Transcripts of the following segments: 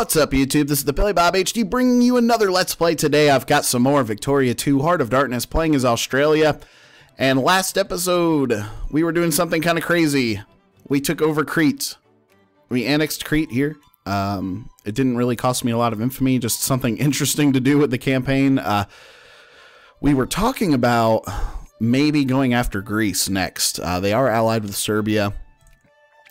What's up, YouTube? This is TheBillyBobHD bringing you another Let's Play today. I've got some more Victoria 2 Heart of Darkness playing as Australia. And last episode, we were doing something kind of crazy. We took over Crete. We annexed Crete here. It didn't really cost me a lot of infamy, just something interesting to do with the campaign. We were talking about maybe going after Greece next. They are allied with Serbia.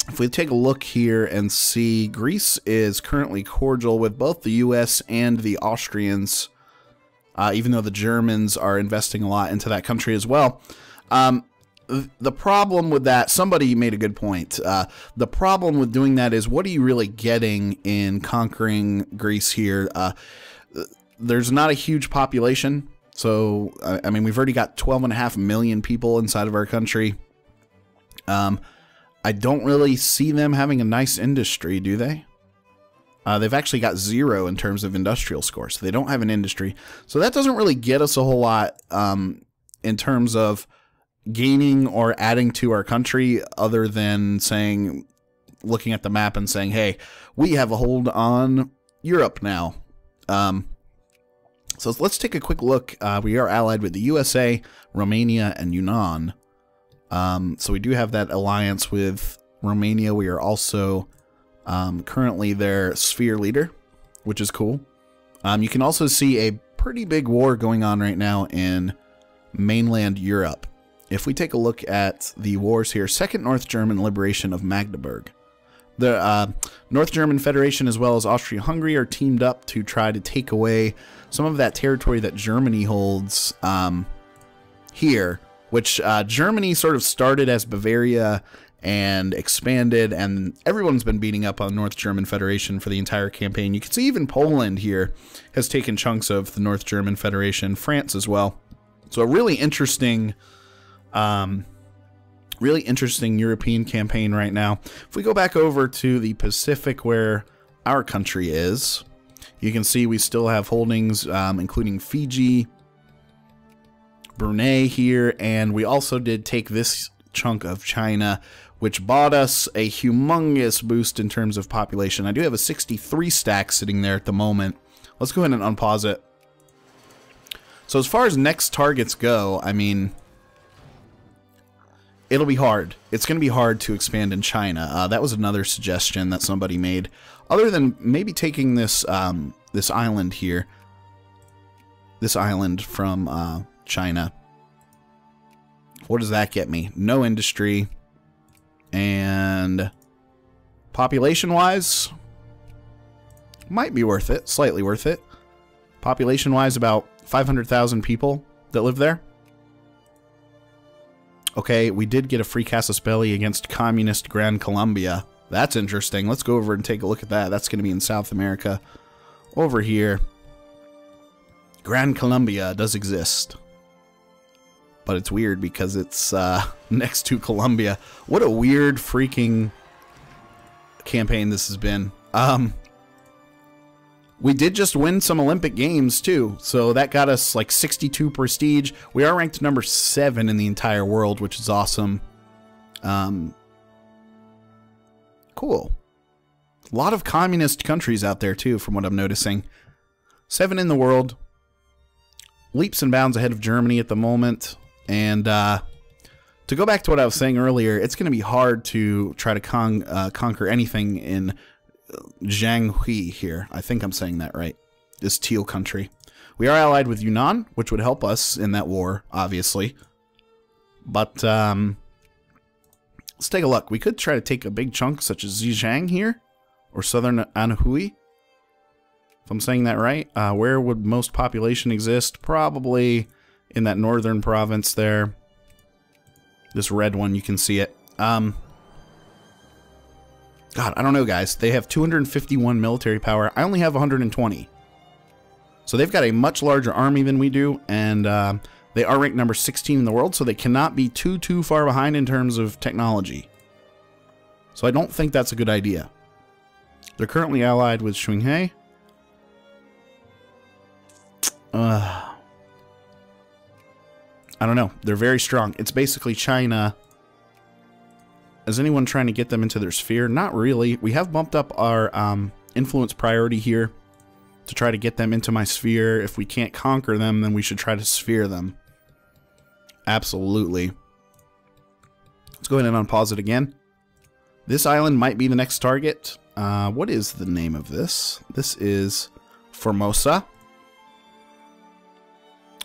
If we take a look here and see, Greece is currently cordial with both the US and the Austrians, even though the Germans are investing a lot into that country as well. The problem with that, somebody made a good point. The problem with doing that is, what are you really getting in conquering Greece here? There's not a huge population. So, I mean, we've already got 12.5 million people inside of our country. I don't really see them having a nice industry, do they? They've actually got 0 in terms of industrial score, so they don't have an industry. So that doesn't really get us a whole lot in terms of gaining or adding to our country, other than saying, looking at the map and saying, hey, we have a hold on Europe now. So let's take a quick look. We are allied with the USA, Romania, and Yunnan. So we do have that alliance with Romania. We are also currently their sphere leader, which is cool. You can also see a pretty big war going on right now in mainland Europe. If we take a look at the wars here, Second North German Liberation of Magdeburg. The North German Federation as well as Austria-Hungary are teamed up to try to take away some of that territory that Germany holds here, which Germany sort of started as Bavaria and expanded, and everyone's been beating up on North German Federation for the entire campaign. You can see even Poland here has taken chunks of the North German Federation, France as well. So a really interesting European campaign right now. If we go back over to the Pacific where our country is, you can see we still have holdings, including Fiji, Brunei here, and we also did take this chunk of China, which bought us a humongous boost in terms of population. I do have a 63 stack sitting there at the moment. Let's go ahead and unpause it. So as far as next targets go, I mean, it'll be hard. It's going to be hard to expand in China. That was another suggestion that somebody made. Other than maybe taking this this island here, this island from China. What does that get me? No industry. And population-wise, might be worth it. Slightly worth it. Population-wise, about 500,000 people that live there. Okay, we did get a free casus belli against communist Gran Colombia. That's interesting. Let's go over and take a look at that. That's going to be in South America. Over here, Gran Colombia does exist. But it's weird because it's next to Colombia. What a weird freaking campaign this has been. We did just win some Olympic Games, too. So that got us like 62 prestige. We are ranked number 7 in the entire world, which is awesome. Cool. A lot of communist countries out there, too, from what I'm noticing. 7 in the world. Leaps and bounds ahead of Germany at the moment. And to go back to what I was saying earlier, it's going to be hard to try to conquer anything in Jianghui here. I think I'm saying that right. This teal country. We are allied with Yunnan, which would help us in that war, obviously. But let's take a look. We could try to take a big chunk such as Zhejiang here, or southern Anhui. If I'm saying that right. Where would most population exist? Probably in that northern province there. This red one, you can see it. God, I don't know, guys. They have 251 military power. I only have 120. So they've got a much larger army than we do, and they are ranked number 16 in the world, so they cannot be too far behind in terms of technology. So I don't think that's a good idea. They're currently allied with Shanghai. I don't know. They're very strong. It's basically China. Is anyone trying to get them into their sphere? Not really. We have bumped up our influence priority here to try to get them into my sphere. If we can't conquer them, then we should try to sphere them. Absolutely. Let's go ahead and unpause it again. This island might be the next target. What is the name of this? This is Formosa.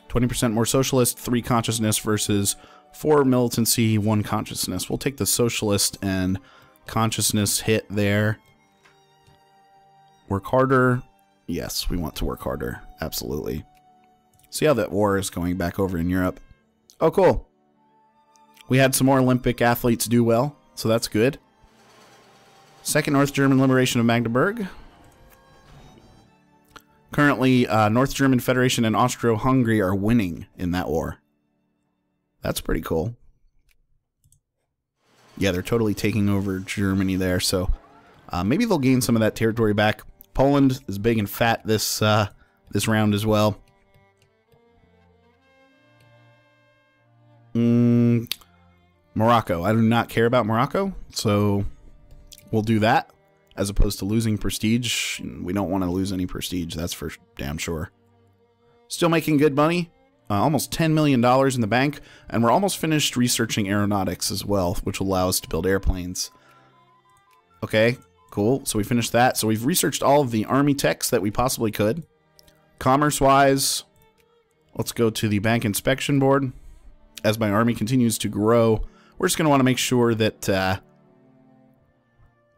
20% more socialist, 3 consciousness versus 4 militancy, 1 consciousness. We'll take the socialist and consciousness hit there. Work harder. Yes, we want to work harder. Absolutely. See how that war is going back over in Europe. Oh, cool. We had some more Olympic athletes do well, so that's good. Second North German liberation of Magdeburg. Currently, North German Federation and Austro-Hungary are winning in that war. That's pretty cool. Yeah, they're totally taking over Germany there, so maybe they'll gain some of that territory back. Poland is big and fat this this round as well. Morocco. I do not care about Morocco, so we'll do that as opposed to losing prestige. We don't want to lose any prestige, that's for damn sure. Still making good money. Almost $10 million in the bank, and we're almost finished researching aeronautics as well, which will allow us to build airplanes. Okay, cool. So we finished that. So we've researched all of the army techs that we possibly could. Commerce-wise, let's go to the bank inspection board. As my army continues to grow, we're just going to want to make sure that,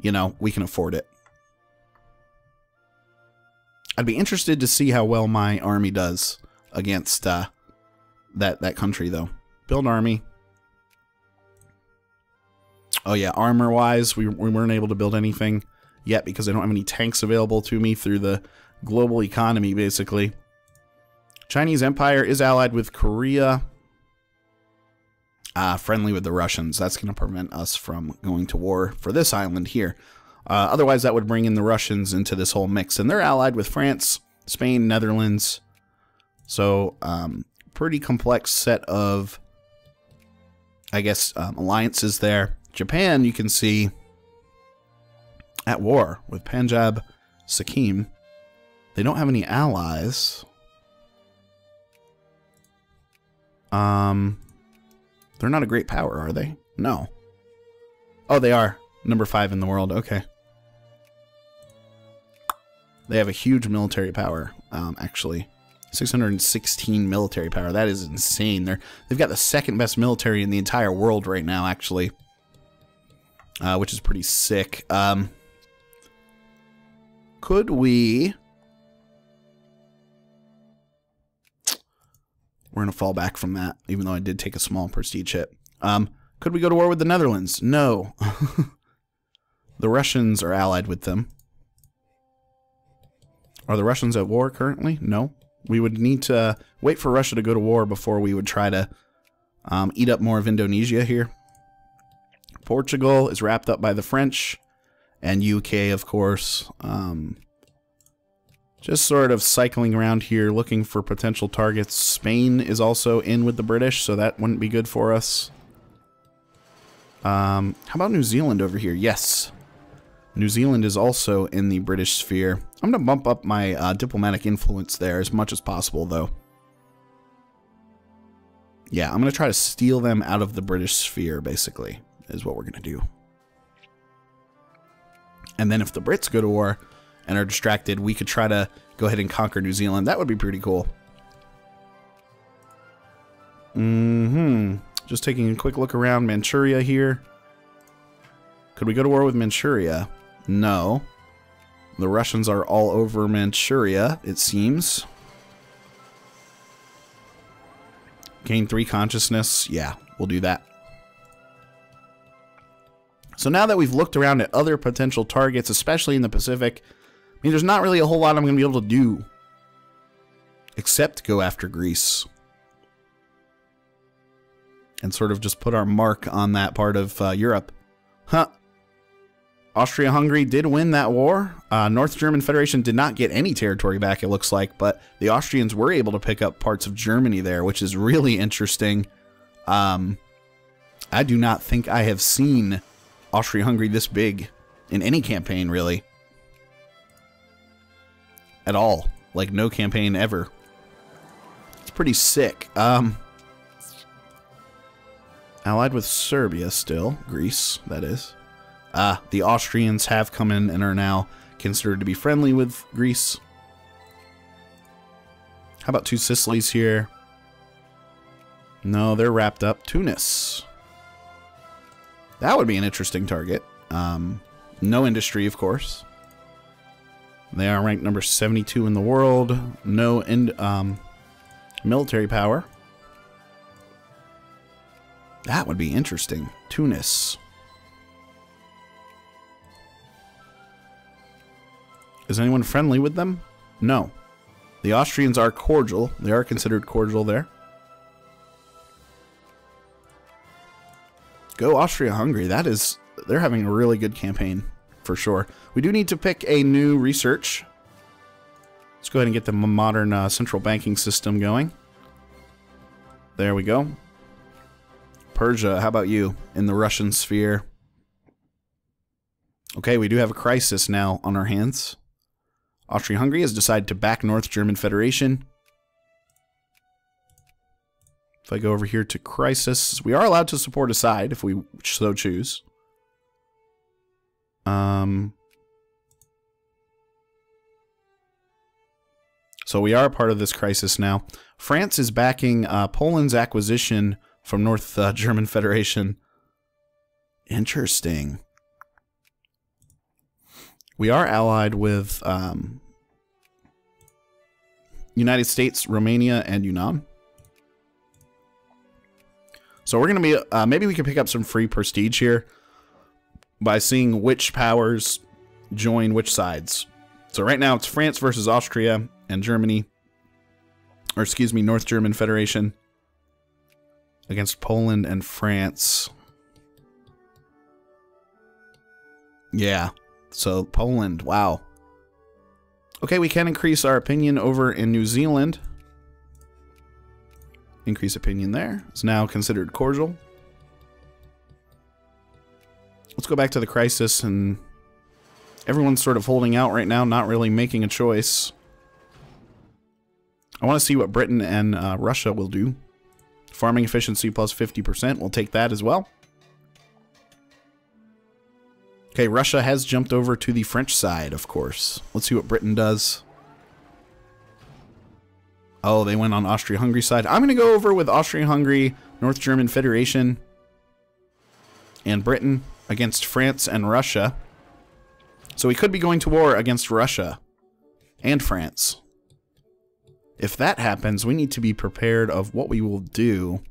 you know, we can afford it. I'd be interested to see how well my army does against that country, though. Build army. Oh yeah, armor-wise, we weren't able to build anything yet because I don't have any tanks available to me through the global economy, basically. Chinese Empire is allied with Korea. Friendly with the Russians. That's going to prevent us from going to war for this island here. Otherwise, that would bring in the Russians into this whole mix. And they're allied with France, Spain, Netherlands. So, pretty complex set of, I guess, alliances there. Japan, you can see, at war with Punjab, Sikkim. They don't have any allies. They're not a great power, are they? No. Oh, they are. Number 5 in the world. Okay. They have a huge military power, actually. 616 military power. That is insane. They've got the second best military in the entire world right now, actually. Which is pretty sick. Could we... We're going to fall back from that, even though I did take a small prestige hit. Could we go to war with the Netherlands? No. The Russians are allied with them. Are the Russians at war currently? No. We would need to wait for Russia to go to war before we would try to eat up more of Indonesia here. Portugal is wrapped up by the French. And UK, of course. Just sort of cycling around here, looking for potential targets. Spain is also in with the British, so that wouldn't be good for us. How about New Zealand over here? Yes. New Zealand is also in the British sphere. I'm going to bump up my diplomatic influence there as much as possible, though. Yeah, I'm going to try to steal them out of the British sphere, basically, is what we're going to do. And then if the Brits go to war and are distracted, we could try to go ahead and conquer New Zealand. That would be pretty cool. Just taking a quick look around Manchuria here. Could we go to war with Manchuria? No. The Russians are all over Manchuria, it seems. Gain 3 consciousness. Yeah, we'll do that. So now that we've looked around at other potential targets, especially in the Pacific, I mean, there's not really a whole lot I'm going to be able to do except go after Greece. And sort of just put our mark on that part of Europe. Huh. Austria-Hungary did win that war. North German Federation did not get any territory back, it looks like, but the Austrians were able to pick up parts of Germany there, which is really interesting. I do not think I have seen Austria-Hungary this big in any campaign, really. at all. Like, no campaign ever. It's pretty sick. Allied with Serbia still. Greece, that is. The Austrians have come in and are now considered to be friendly with Greece. How about 2 Sicilies here? No, they're wrapped up. Tunis. That would be an interesting target. No industry, of course. They are ranked number 72 in the world. No military power. That would be interesting. Tunis. Is anyone friendly with them? No. The Austrians are cordial. They are considered cordial there. Go Austria-Hungary. That is... They're having a really good campaign, for sure. We do need to pick a new research. Let's go ahead and get the modern central banking system going. There we go. Persia, how about you? In the Russian sphere. Okay, we do have a crisis now on our hands. Austria-Hungary has decided to back North German Federation. If I go over here to crisis, we are allowed to support a side if we so choose. So we are a part of this crisis now. France is backing Poland's acquisition from North German Federation. Interesting. We are allied with United States, Romania, and Yunnan. So we're going to be... maybe we can pick up some free prestige here by seeing which powers join which sides. So right now it's France versus Austria and Germany. Or excuse me, North German Federation against Poland and France. Yeah. So Poland, wow. Okay, we can increase our opinion over in New Zealand. Increase opinion there. It's now considered cordial. Let's go back to the crisis, and everyone's sort of holding out right now, not really making a choice. I want to see what Britain and Russia will do. Farming efficiency plus 50%. We'll take that as well. Okay, Russia has jumped over to the French side, of course. Let's see what Britain does. Oh, they went on Austria-Hungary side. I'm going to go over with Austria-Hungary, North German Federation, and Britain against France and Russia. So we could be going to war against Russia and France. If that happens, we need to be prepared of what we will do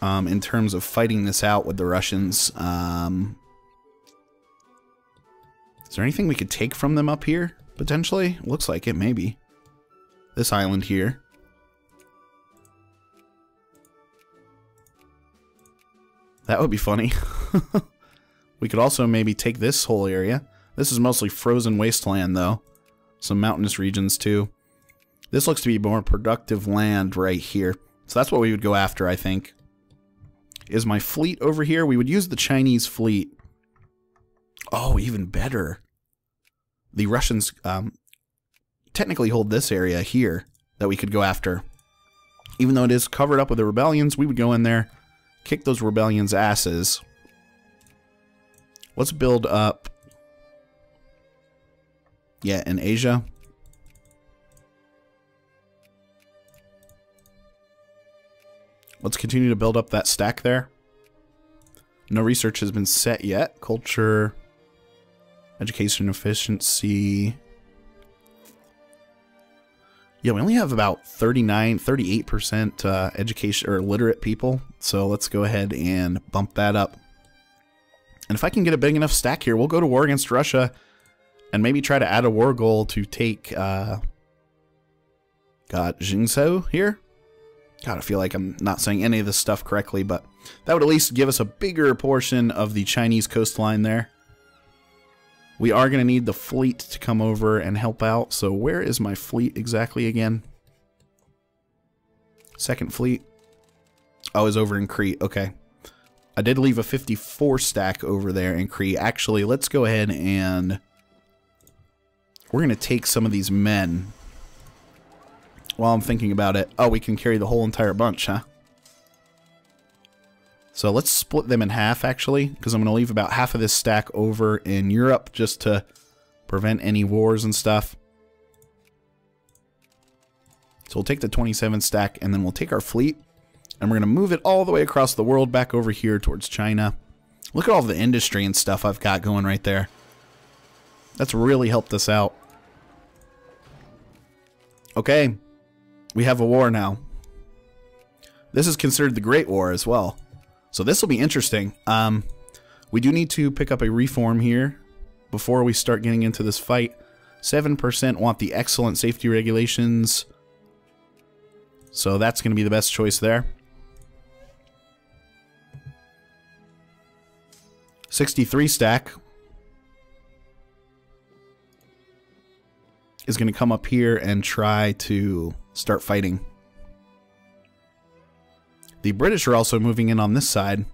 in terms of fighting this out with the Russians. Is there anything we could take from them up here, potentially? Looks like it, maybe. This island here. That would be funny. We could also maybe take this whole area. This is mostly frozen wasteland, though. Some mountainous regions, too. This looks to be more productive land right here. So that's what we would go after, I think. Is my fleet over here? We would use the Chinese fleet. Oh, even better. The Russians technically hold this area here that we could go after. Even though it is covered up with the rebellions, we would go in there, kick those rebellions' asses. Let's build up... Yeah, in Asia. Let's continue to build up that stack there. No research has been set yet. Culture, education efficiency. Yeah, we only have about 38% education or literate people. So let's go ahead and bump that up. And if I can get a big enough stack here, we'll go to war against Russia and maybe try to add a war goal to take Jingzhou here. God, I feel like I'm not saying any of this stuff correctly, but that would at least give us a bigger portion of the Chinese coastline there. We are going to need the fleet to come over and help out. So where is my fleet exactly again? Second fleet. Oh, it's over in Crete. Okay. I did leave a 54 stack over there in Crete. Actually, let's go ahead and we're going to take some of these men. While I'm thinking about it. Oh, we can carry the whole entire bunch, huh? So let's split them in half, actually, because I'm going to leave about half of this stack over in Europe just to prevent any wars and stuff. So we'll take the 27 stack, and then we'll take our fleet, and we're going to move it all the way across the world back over here towards China. Look at all the industry and stuff I've got going right there. That's really helped us out. Okay. We have a war now. This is considered the Great War as well. So this will be interesting. We do need to pick up a reform here before we start getting into this fight. 7% want the excellent safety regulations. So that's going to be the best choice there. 63 stack is going to come up here and try to start fighting. The British are also moving in on this side.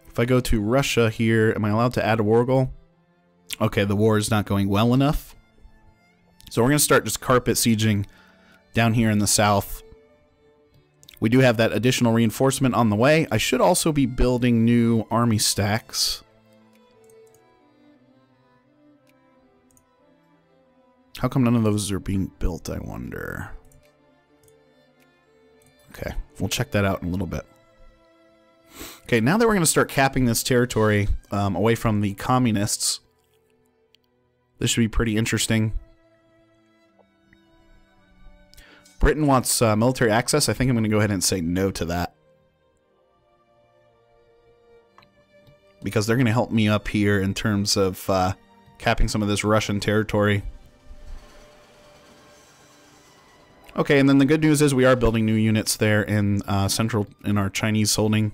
If I go to Russia here, am I allowed to add a war goal? Okay, the war is not going well enough. So we're going to start just carpet sieging down here in the south. We do have that additional reinforcement on the way. I should also be building new army stacks. How come none of those are being built, I wonder? Okay, we'll check that out in a little bit. Okay, now that we're going to start capping this territory away from the communists, this should be pretty interesting. Britain wants military access. I think I'm going to go ahead and say no to that. Because they're going to help me up here in terms of capping some of this Russian territory. Okay, and then the good news is we are building new units there in in our Chinese holding.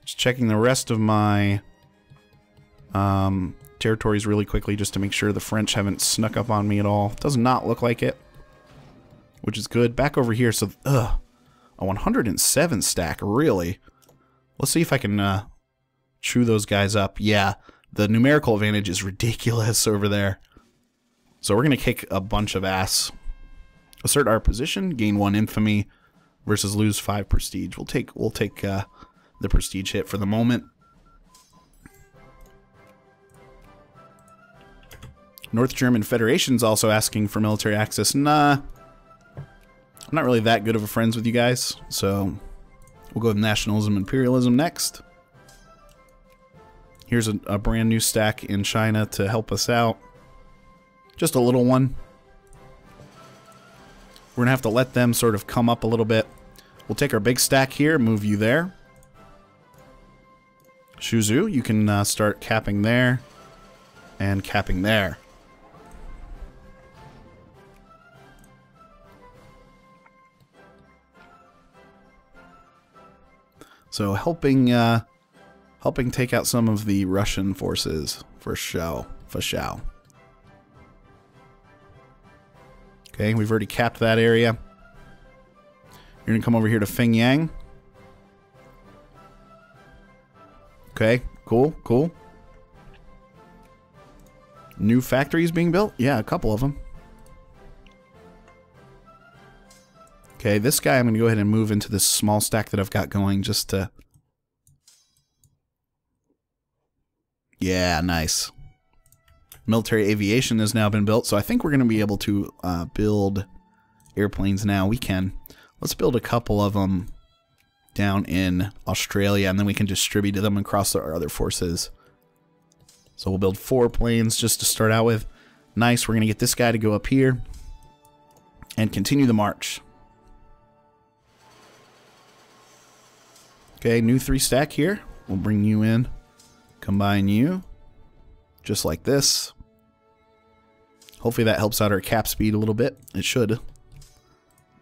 Just checking the rest of my territories really quickly just to make sure the French haven't snuck up on me at all. Does not look like it, which is good. Back over here, so a 107 stack, really? Let's see if I can chew those guys up. Yeah, the numerical advantage is ridiculous over there. So we're going to kick a bunch of ass. Assert our position, gain 1 infamy versus lose 5 prestige. We'll take the prestige hit for the moment. North German Federation's also asking for military access. Nah, I'm not really that good of a friends with you guys, so we'll go with nationalism, imperialism next. Here's a brand new stack in China to help us out. Just a little one. We're going to have to let them sort of come up a little bit. We'll take our big stack here, move you there. Suzhou, you can start capping there and capping there. So helping take out some of the Russian forces for show. Okay, we've already capped that area. You're going to come over here to Fingyang. Okay, cool. New factories being built? Yeah, a couple of them. Okay, this guy I'm going to go ahead and move into this small stack that I've got going just to... Yeah, nice. Military aviation has now been built, so I think we're going to be able to build airplanes now. We can. Let's build a couple of them down in Australia, and then we can distribute them across our other forces. So we'll build 4 planes just to start out with. Nice, we're going to get this guy to go up here and continue the march. Okay, new 3 stack here. We'll bring you in. Combine you. Just like this. Hopefully that helps out our cap speed a little bit. It should.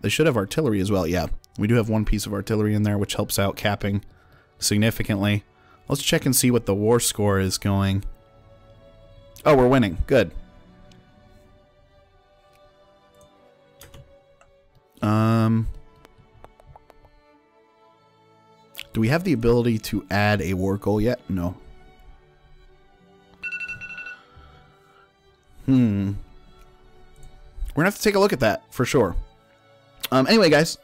They should have artillery as well. Yeah, we do have 1 piece of artillery in there, which helps out capping significantly. Let's check and see what the war score is going. Oh, we're winning. Good. Do we have the ability to add a war goal yet? No. We're gonna have to take a look at that for sure. Anyway, guys,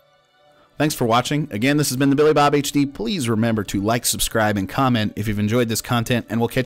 thanks for watching. Again, this has been the Billy Bob HD. Please remember to like, subscribe, and comment if you've enjoyed this content, and we'll catch you